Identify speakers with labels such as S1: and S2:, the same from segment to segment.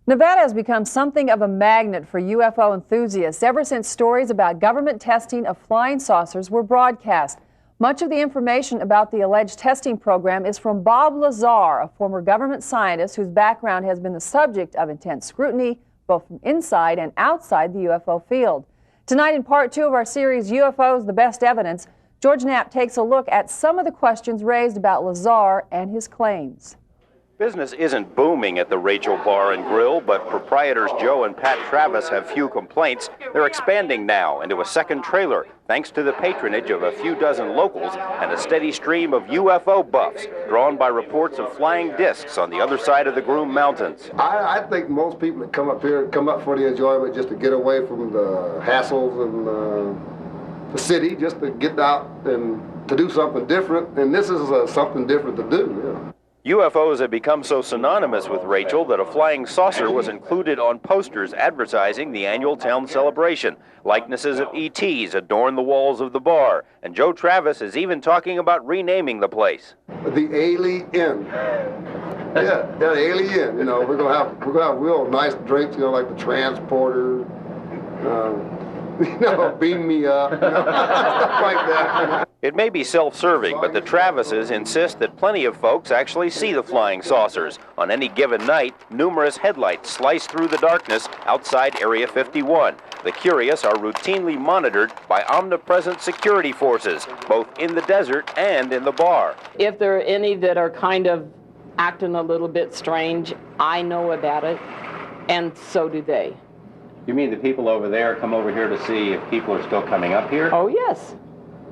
S1: Nevada has become something of a magnet for UFO enthusiasts ever since stories about government testing of flying saucers were broadcast. Much of the information about the alleged testing program is from Bob Lazar, a former government scientist whose background has been the subject of intense scrutiny, both from inside and outside the UFO field. Tonight, in part 2 of our series, UFOs, the Best Evidence, George Knapp takes a look at some of the questions raised about Lazar and his claims.
S2: Business isn't booming at the Rachel Bar and Grill, but proprietors Joe and Pat Travis have few complaints. They're expanding now into a second trailer, thanks to the patronage of a few dozen locals and a steady stream of UFO buffs, drawn by reports of flying discs on the other side of the Groom Mountains.
S3: I think most people that come up here come up for the enjoyment, just to get away from the hassles and the city, just to get out and to do something different. And this is something different to do. Yeah.
S2: UFOs have become so synonymous with Rachel that a flying saucer was included on posters advertising the annual town celebration. Likenesses of ETs adorn the walls of the bar, and Joe Travis is even talking about renaming the place.
S3: The Alien. Yeah, the Alien. You know, we're gonna have real nice drinks. You know, like the Transporter. Beam me up. Stuff like that.
S2: It may be self-serving, but the Travises insist that plenty of folks actually see the flying saucers. On any given night, numerous headlights slice through the darkness outside Area 51. The curious are routinely monitored by omnipresent security forces, both in the desert and in the bar.
S4: If there are any that are kind of acting a little bit strange, I know about it, and so do they.
S5: You mean the people over there come over here to see if people are still coming up here?
S4: Oh, yes.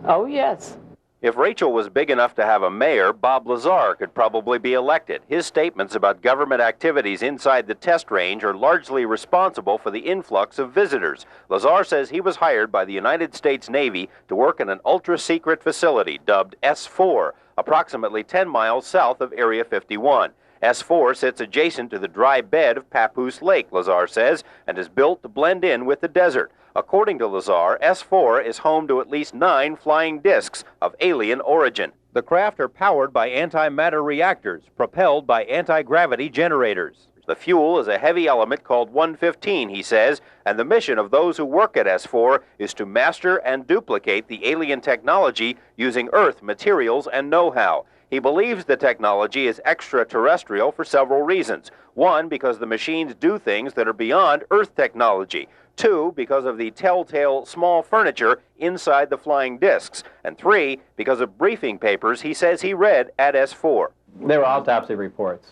S4: Oh, yes.
S2: If Rachel was big enough to have a mayor, Bob Lazar could probably be elected. His statements about government activities inside the test range are largely responsible for the influx of visitors. Lazar says he was hired by the United States Navy to work in an ultra-secret facility dubbed S4, approximately 10 miles south of Area 51. S4 sits adjacent to the dry bed of Papoose Lake, Lazar says, and is built to blend in with the desert. According to Lazar, S4 is home to at least 9 flying discs of alien origin. The craft are powered by antimatter reactors, propelled by anti-gravity generators. The fuel is a heavy element called 115, he says, and the mission of those who work at S4 is to master and duplicate the alien technology using Earth materials and know-how. He believes the technology is extraterrestrial for several reasons. 1, because the machines do things that are beyond Earth technology. 2, because of the telltale small furniture inside the flying discs. And 3, because of briefing papers he says he read at S4.
S6: They were autopsy reports.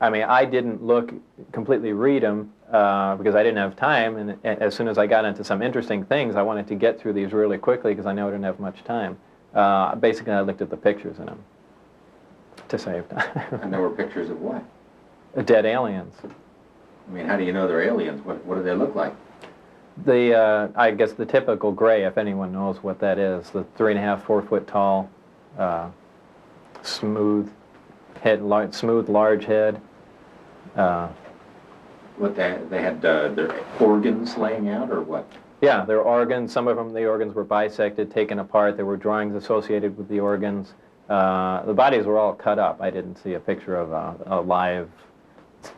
S6: I mean, I didn't completely read them because I didn't have time. And as soon as I got into some interesting things, I wanted to get through these really quickly because I know I didn't have much time. Basically, I looked at the pictures in them to save time.
S5: And there were pictures of what?
S6: Dead aliens.
S5: I mean, how do you know they're aliens? What do they look like?
S6: I guess the typical gray, if anyone knows what that is, the 3.5, 4 foot tall, smooth head, large head.
S5: What they had their organs laying out, or what?
S6: Yeah, their organs. Some of them, the organs were bisected, taken apart. There were drawings associated with the organs. The bodies were all cut up. I didn't see a picture of a live,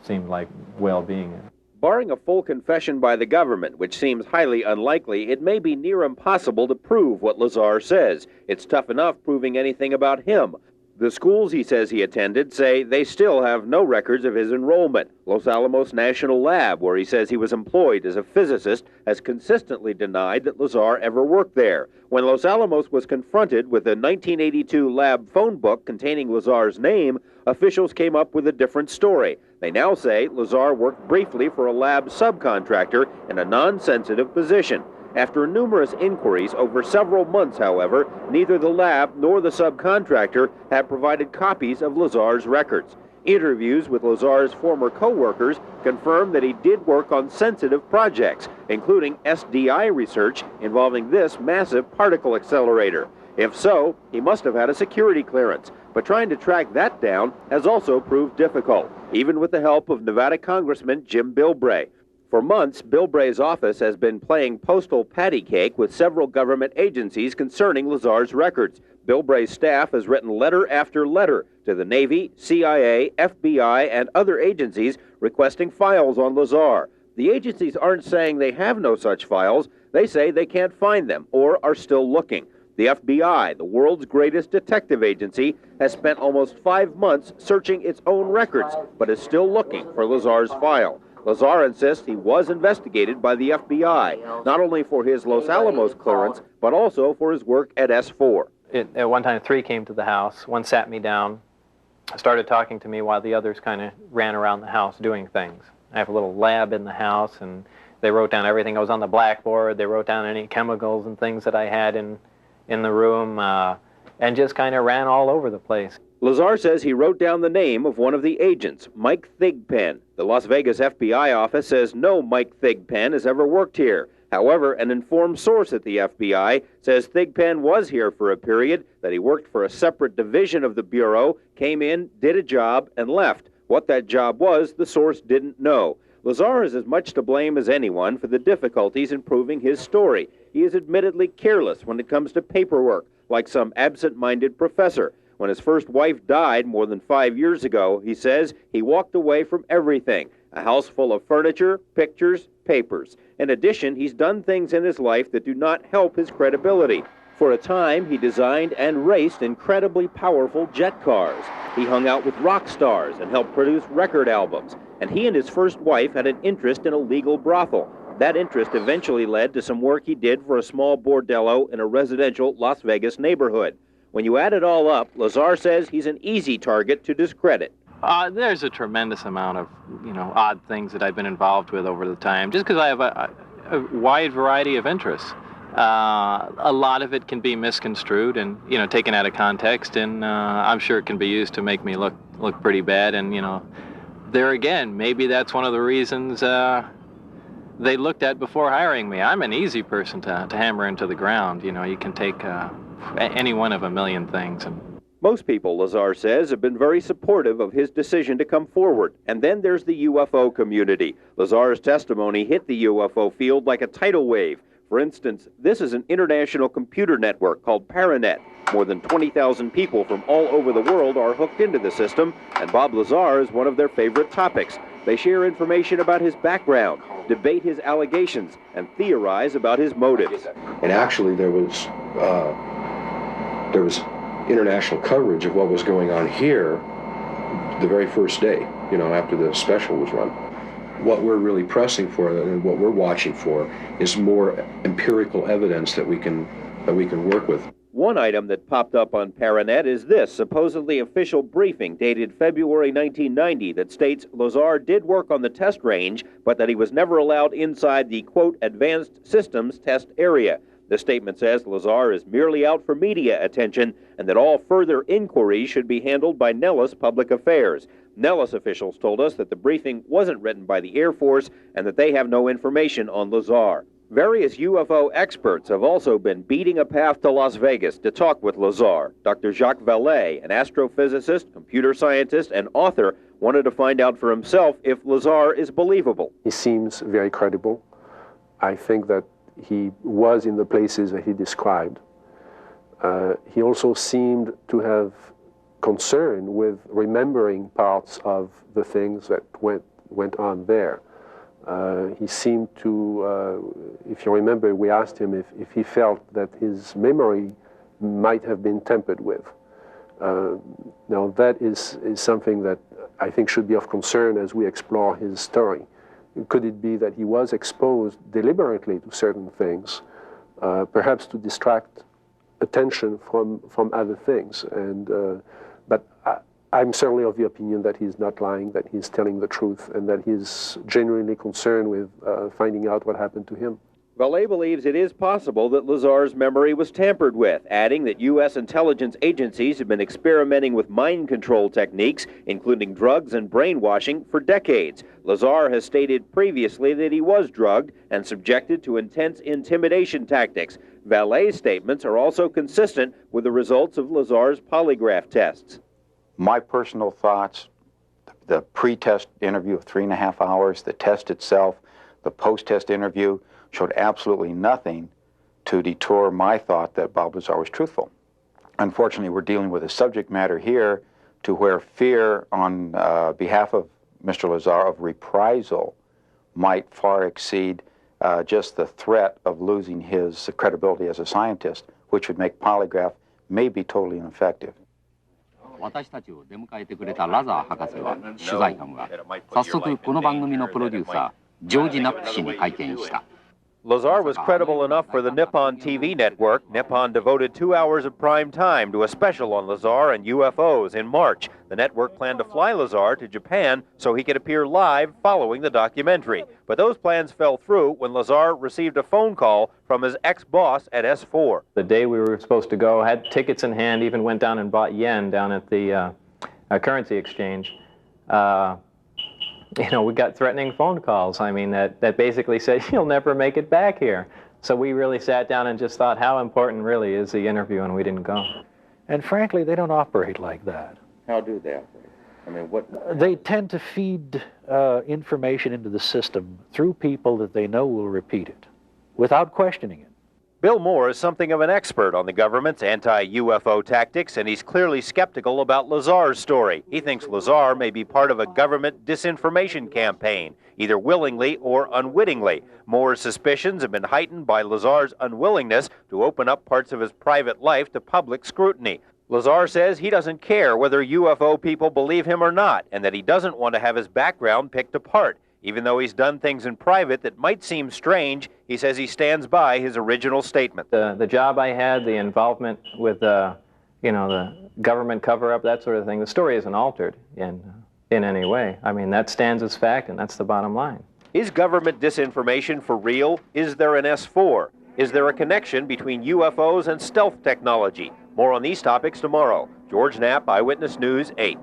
S6: seemed like well-being.
S2: Barring a full confession by the government, which seems highly unlikely, it may be near impossible to prove what Lazar says. It's tough enough proving anything about him. The schools he says he attended say they still have no records of his enrollment. Los Alamos National Lab, where he says he was employed as a physicist, has consistently denied that Lazar ever worked there. When Los Alamos was confronted with a 1982 lab phone book containing Lazar's name, officials came up with a different story. They now say Lazar worked briefly for a lab subcontractor in a non-sensitive position. After numerous inquiries over several months, however, neither the lab nor the subcontractor have provided copies of Lazar's records. Interviews with Lazar's former co-workers confirm that he did work on sensitive projects, including SDI research involving this massive particle accelerator. If so, he must have had a security clearance. But trying to track that down has also proved difficult, even with the help of Nevada Congressman Jim Bilbray. For months, Bilbray's office has been playing postal patty cake with several government agencies concerning Lazar's records, Bill Bray's staff has written letter after letter to the Navy, CIA, FBI, and other agencies requesting files on Lazar. The agencies aren't saying they have no such files. They say they can't find them or are still looking. The FBI, the world's greatest detective agency, has spent almost 5 months searching its own records, but is still looking for Lazar's file. Lazar insists he was investigated by the FBI, not only for his Los Alamos clearance, but also for his work at S4.
S6: At one time, 3 came to the house. One sat me down, started talking to me while the others kind of ran around the house doing things. I have a little lab in the house, and they wrote down everything that was on the blackboard. They wrote down any chemicals and things that I had in the room, and just kind of ran all over the place.
S2: Lazar says he wrote down the name of one of the agents, Mike Thigpen. The Las Vegas FBI office says no Mike Thigpen has ever worked here. However, an informed source at the FBI says Thigpen was here for a period, that he worked for a separate division of the Bureau, came in, did a job, and left. What that job was, the source didn't know. Lazar is as much to blame as anyone for the difficulties in proving his story. He is admittedly careless when it comes to paperwork, like some absent-minded professor. When his first wife died more than 5 years ago, he says he walked away from everything. A house full of furniture, pictures, papers. In addition, he's done things in his life that do not help his credibility. For a time, he designed and raced incredibly powerful jet cars. He hung out with rock stars and helped produce record albums. And he and his first wife had an interest in a legal brothel. That interest eventually led to some work he did for a small bordello in a residential Las Vegas neighborhood. When you add it all up, Lazar says he's an easy target to discredit.
S6: There's a tremendous amount of, odd things that I've been involved with over the time, just because I have a wide variety of interests. A lot of it can be misconstrued and, taken out of context, and I'm sure it can be used to make me look pretty bad. And, there again, maybe that's one of the reasons they looked at before hiring me. I'm an easy person to hammer into the ground. You can take any one of a million things.
S2: Most people, Lazar says, have been very supportive of his decision to come forward. And then there's the UFO community. Lazar's testimony hit the UFO field like a tidal wave. For instance, this is an international computer network called Paranet. More than 20,000 people from all over the world are hooked into the system, and Bob Lazar is one of their favorite topics. They share information about his background, debate his allegations, and theorize about his motives.
S7: And actually there was international coverage of what was going on here the very first day, after the special was run. What we're really pressing for and what we're watching for is more empirical evidence that we can work with.
S2: One item that popped up on Paranet is this supposedly official briefing dated February 1990 that states Lazar did work on the test range, but that he was never allowed inside the, quote, advanced systems test area. The statement says Lazar is merely out for media attention and that all further inquiries should be handled by Nellis Public Affairs. Nellis officials told us that the briefing wasn't written by the Air Force and that they have no information on Lazar. Various UFO experts have also been beating a path to Las Vegas to talk with Lazar. Dr. Jacques Vallée, an astrophysicist, computer scientist, and author, wanted to find out for himself if Lazar is believable.
S8: He seems very credible. I think that he was in the places that he described. He also seemed to have concern with remembering parts of the things that went on there. He seemed to, if you remember, we asked him if he felt that his memory might have been tampered with. Now that is something that I think should be of concern as we explore his story. Could it be that he was exposed deliberately to certain things, perhaps to distract attention from other things? But I'm certainly of the opinion that he's not lying, that he's telling the truth, and that he's genuinely concerned with finding out what happened to him.
S2: Vallée believes it is possible that Lazar's memory was tampered with, adding that U.S. intelligence agencies have been experimenting with mind control techniques, including drugs and brainwashing, for decades. Lazar has stated previously that he was drugged and subjected to intense intimidation tactics. Vallée's statements are also consistent with the results of Lazar's polygraph tests.
S9: My personal thoughts, the pre-test interview of 3.5 hours, the test itself, the post-test interview, showed absolutely nothing to detour my thought that Bob Lazar was truthful. unfortunately, we're dealing with a subject matter here to where fear on behalf of Mr. Lazar of reprisal might far exceed just the threat of losing his credibility as a scientist, which would make polygraph maybe totally ineffective.
S10: 私たちを出迎えてくれたラザー博士は取材班は早速この番組のプロデューサージョージ・ナップ氏に会見した。
S2: Lazar was credible enough for the Nippon TV network. Nippon devoted 2 hours of prime time to a special on Lazar and UFOs in March. The network planned to fly Lazar to Japan so he could appear live following the documentary. But those plans fell through when Lazar received a phone call from his ex-boss at S4.
S6: The day we were supposed to go, had tickets in hand, even went down and bought yen down at the currency exchange. You know, we got threatening phone calls. I mean, that basically said, you'll never make it back here. So we really sat down and just thought, how important really is the interview, and we didn't go.
S11: And frankly, they don't operate like that.
S5: How do they operate? I mean, what?
S11: They tend to feed information into the system through people that they know will repeat it, without questioning it.
S2: Bill Moore is something of an expert on the government's anti-UFO tactics, and he's clearly skeptical about Lazar's story. He thinks Lazar may be part of a government disinformation campaign, either willingly or unwittingly. Moore's suspicions have been heightened by Lazar's unwillingness to open up parts of his private life to public scrutiny. Lazar says he doesn't care whether UFO people believe him or not, and that he doesn't want to have his background picked apart. Even though he's done things in private that might seem strange, he says he stands by his original statement.
S6: The job I had, the involvement with, you know, the government cover-up, that sort of thing, the story isn't altered in any way. I mean, that stands as fact, and that's the bottom line.
S2: Is government disinformation for real? Is there an S4? Is there a connection between UFOs and stealth technology? More on these topics tomorrow. George Knapp, Eyewitness News 8.